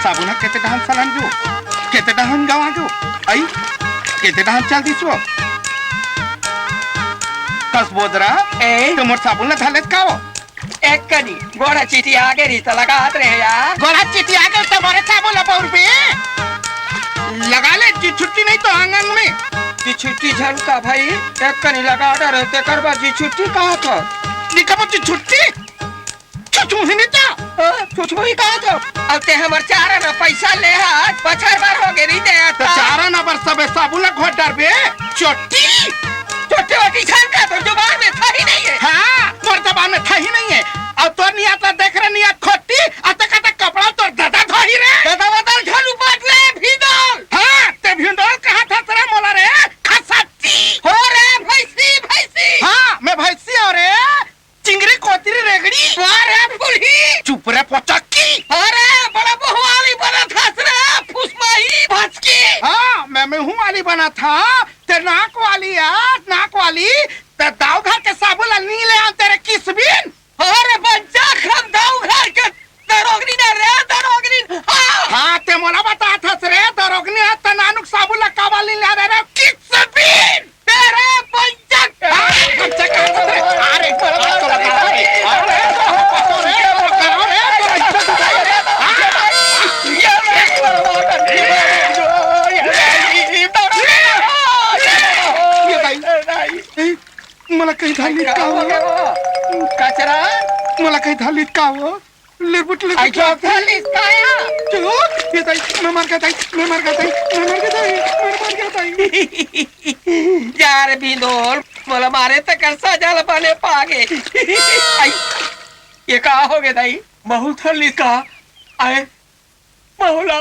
साबुना केते डहान सलान जो केते डहान गावा जो आई केते डहान चल दिसो कस बोदरा तुमर साबुन झालेत का हो एक कनी गोड़ा चीटी आगे रीता लगा रहे यार गोड़ा चीटी आगे तो मोरे साबुन लपोर पे लगा ले जी छुट्टी नहीं तो आंगन में जी छुट्टी झलका भाई एक कनी लगा रहते करवा जी छुट्टी कहा था निकम जी छुट्टी छुछू ही नहीं था छुछू ही कहा था अब ते हमर चारा ना पैसा ले हाथ बछर बार हो गई दे तो चारा ना बर सब साबुन घोट डर बे चोटी छोटे वाटी झलका तो जुबान में था ही नहीं है हाँ तोर जबान में था ही नहीं है और तोर नियत देख रहे नियत खोटी अतक अतक कपड़ा तोर दादा धोही रे दादा बदल झलू बात ले भीदोल हाँ ते भीदोल कहाँ था तेरा मोला रे खसती हो रे भैंसी हाँ मैं भैंसी हो रे चिंगरी कोतरी रेगड़ी अरे बुढ़ी चुप रे पोचक्की अरे बड़ा बहुवाली बना था रे फुसमाही भचकी हाँ मैं हूँ वाली बना था ते नाक वाली यार नाक वाली ते दाव घर के साबुन नीले आन तेरे किस बिन अरे बच्चा खम दाव घर के दरोगनी ना रे दरोगनी हाँ ते मोला बता था रे दरोगनी है ते नानुक साबुन लगा वाली ले रे किस बिन तेरे बच्चा बच्चा कहाँ रे अरे मला काही झाली का कचरा मला काही झाली का हो लिरबुट लिरबुट झालीस काय ये ताई मैं मर गया यार भींदोल मला मारे तो कैसा जल बने पागे ये कहा हो गया दाई बहुत थली का आए बहुला